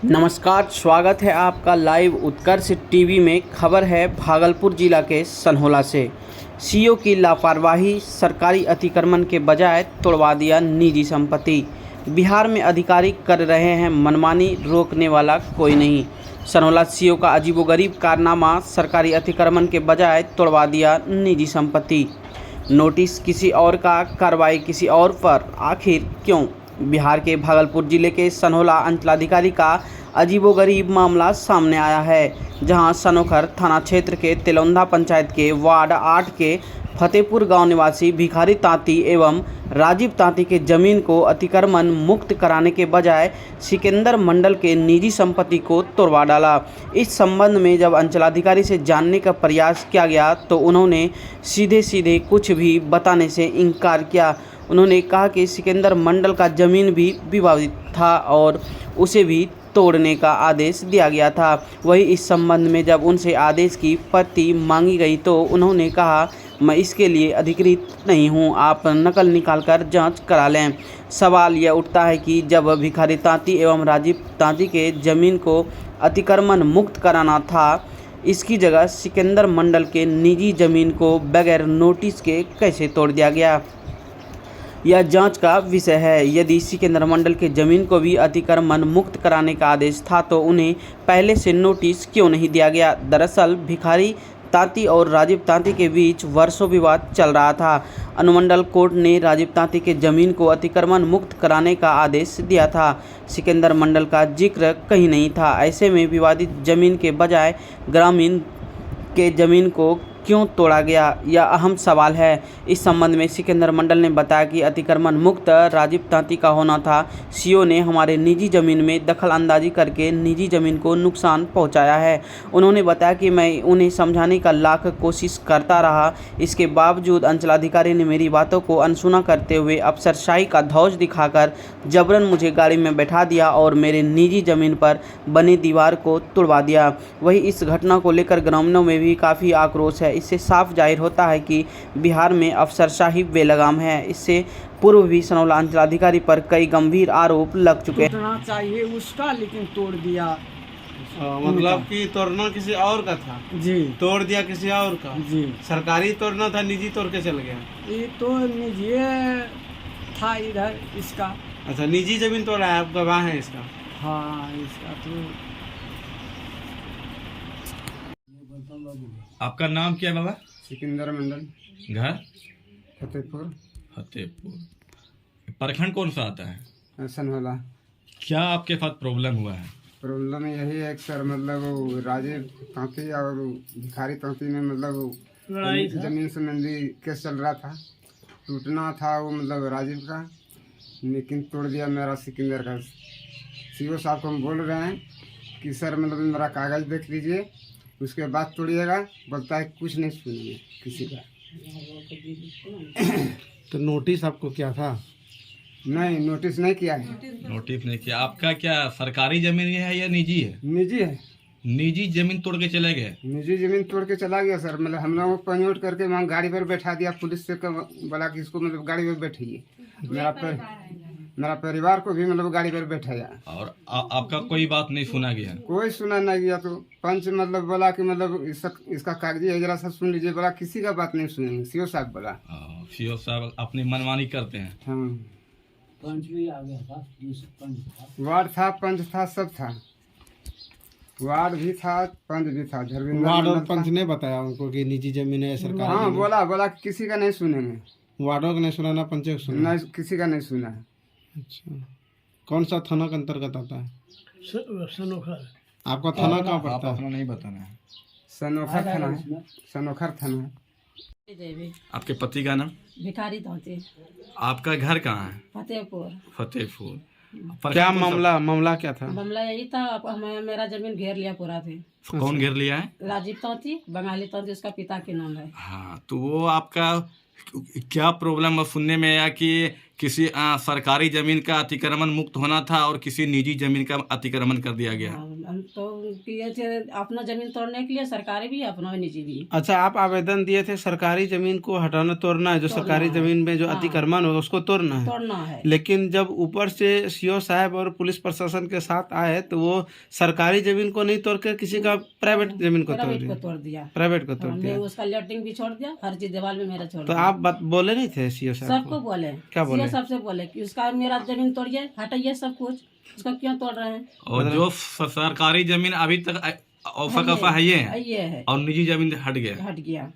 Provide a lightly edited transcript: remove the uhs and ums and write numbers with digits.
नमस्कार, स्वागत है आपका लाइव उत्कर्ष टीवी में। खबर है भागलपुर जिला के सनहोला से। सीईओ की लापरवाही, सरकारी अतिक्रमण के बजाय तोड़वा दिया निजी संपत्ति। बिहार में अधिकारी कर रहे हैं मनमानी, रोकने वाला कोई नहीं। सनहोला सीईओ का अजीबोगरीब कारनामा, सरकारी अतिक्रमण के बजाय तोड़वा दिया निजी संपत्ति। नोटिस किसी और का, कार्रवाई किसी और पर, आखिर क्यों? बिहार के भागलपुर जिले के सनहोला अंचलाधिकारी का अजीबोगरीब मामला सामने आया है, जहां सनोखर थाना क्षेत्र के तेलौंधा पंचायत के वार्ड 8 के फतेहपुर गांव निवासी भिखारी तांती एवं राजीव तांती के जमीन को अतिक्रमण मुक्त कराने के बजाय सिकंदर मंडल के निजी संपत्ति को तोड़वा डाला। इस संबंध में जब अंचलाधिकारी से जानने का प्रयास किया गया तो उन्होंने सीधे सीधे कुछ भी बताने से इनकार किया। उन्होंने कहा कि सिकंदर मंडल का जमीन भी विवादित था और उसे भी तोड़ने का आदेश दिया गया था। वही इस संबंध में जब उनसे आदेश की प्रति मांगी गई तो उन्होंने कहा, मैं इसके लिए अधिकृत नहीं हूं, आप नकल निकालकर जांच करा लें। सवाल यह उठता है कि जब भिखारी तांती एवं राजीव तांती के जमीन को अतिक्रमण मुक्त कराना था, इसकी जगह सिकंदर मंडल के निजी जमीन को बगैर नोटिस के कैसे तोड़ दिया गया? यह जांच का विषय है। यदि सिकंदर मंडल के जमीन को भी अतिक्रमण मुक्त कराने का आदेश था तो उन्हें पहले से नोटिस क्यों नहीं दिया गया? दरअसल भिखारी तांती और राजीव तांती के बीच वर्षों विवाद चल रहा था। अनुमंडल कोर्ट ने राजीव तांती के जमीन को अतिक्रमण मुक्त कराने का आदेश दिया था। सिकंदर मंडल का जिक्र कहीं नहीं था। ऐसे में विवादित जमीन के बजाय ग्रामीण के जमीन को क्यों तोड़ा गया, यह अहम सवाल है। इस संबंध में सिकंदर मंडल ने बताया कि अतिक्रमण मुक्त राजीव तांती का होना था। सीईओ ने हमारे निजी ज़मीन में दखल अंदाजी करके निजी ज़मीन को नुकसान पहुंचाया है। उन्होंने बताया कि मैं उन्हें समझाने का लाख कोशिश करता रहा, इसके बावजूद अंचलाधिकारी ने मेरी बातों को अनसुना करते हुए अफसरशाही का धौंस दिखाकर जबरन मुझे गाड़ी में बैठा दिया और मेरे निजी ज़मीन पर बनी दीवार को तोड़वा दिया। वही इस घटना को लेकर ग्रामीणों में भी काफ़ी आक्रोश है। इससे साफ जाहिर होता है कि बिहार में अफसरशाही बेलगाम है। इससे पूर्व भी सनहोला अंचलाधिकारी पर कई गंभीर आरोप लग चुके हैं। तोड़ना चाहिए उसका, लेकिन तोड़ दिया। मतलब कि तोड़ना किसी और का था जी, तोड़ दिया किसी और का जी। सरकारी तोड़ना था, निजी तोड़ के चल गया। ये तो निजी था इधर इसका। अच्छा, निजी जमीन तोड़ा है, आप गवाह है इसका? हाँ, इसका तो। आपका नाम क्या है बाबा? सिकंदर मंडल, घर फतेहपुर, फतेहपुर। प्रखंड कौन सा आता है? सनहोला। क्या आपके साथ प्रॉब्लम हुआ है? प्रॉब्लम यही है कि सर मतलब वो राजीव तांती और भिखारी तांती में मतलब वो जमीन संबंधी केस चल रहा था। टूटना था वो मतलब राजीव का, लेकिन तोड़ दिया मेरा सिकंदर का। सीईओ साहब को हम बोल रहे हैं कि सर मतलब मेरा कागज़ देख लीजिए, उसके बाद तोड़िएगा। बोलता है कुछ नहीं सुनिए किसी का। तो नोटिस आपको क्या था? नहीं, नोटिस नहीं किया है। नोटिस नहीं किया। आपका क्या सरकारी जमीन है या निजी है? निजी है। निजी जमीन तोड़ के चले गए? निजी जमीन तोड़ के चला गया सर। मतलब हम लोगों को पनियोट करके वहाँ गाड़ी पर बैठा दिया। पुलिस से बोला कि इसको मतलब गाड़ी पर बैठाइए। मेरा परिवार को भी मतलब गाड़ी पर बैठाया। और आपका कोई बात नहीं सुना गया? कोई सुना नहीं गया। तो पंच मतलब बोला कि मतलब इसका कागजी है, जरा सा सुन लीजिए। बोला किसी का बात नहीं सुनेंगे। सीईओ साहब बोला। सीईओ साहब अपनी मनमानी करते हैं। हाँ, पंच भी आ गया था, पंच था, वार्ड था, पंच था, सब था। वार्ड भी था, पंच भी था। वार्ड और पंच ने बताया उनको कि निजी जमीन है, सरकारी हाँ, जमीन बोला कि किसी का नहीं सुनेंगे। वार्डों को नहीं सुना, ना पंच को सुना? नहीं, किसी का नहीं सुना है। अच्छा, कौन सा थाना के अंतर्गत आता है? सनोखर। आपका थाना कहाँ पड़ता है? अपना नहीं बताना है। सनोखर थाना है। सनोखर थाना है। देवी, आपके पति का नाम? भिखारी तांती, आपका घर कहाँ है? फतेहपुर। फतेहपुर। क्या मामला क्या था? मामला यही था, मेरा जमीन घेर लिया पूरा थे। कौन घेर लिया है? राजीव तांती, बंगाली तांती उसका पिता के नाम है। हाँ, तो वो आपका क्या प्रॉब्लम है? सुनने में आया कि किसी सरकारी जमीन का अतिक्रमण मुक्त होना था और किसी निजी जमीन का अतिक्रमण कर दिया गया। हम तो किए थे अपना जमीन तोड़ने के लिए, सरकारी भी अपना निजी भी। अच्छा, आप आवेदन दिए थे सरकारी जमीन को हटाना, तोड़ना है, जो सरकारी जमीन में जो अतिक्रमण होगा उसको तोड़ना है। तोड़ना है। लेकिन जब ऊपर से सीओ साहब और पुलिस प्रशासन के साथ आए तो वो सरकारी जमीन को नहीं तोड़ कर किसी का प्राइवेट जमीन को तोड़ प्राइवेट दिया। को तोड़ दिया। प्राइवेट को तोड़ हमने दिया। उसका लेटरिंग भी छोड़ दिया, हर चीज दीवार में मेरा छोड़ तो दिया। आप बोले नहीं थे सीओ साहब सबको को? बोले, क्या बोले? सीओ सबसे बोले कि उसका मेरा जमीन तोड़िए, हटाइए सब कुछ, उसका क्यों तोड़ रहे हैं? और जो सरकारी जमीन अभी तक औफा कफा है ये ये है, और निजी जमीन हट गया। हट गया।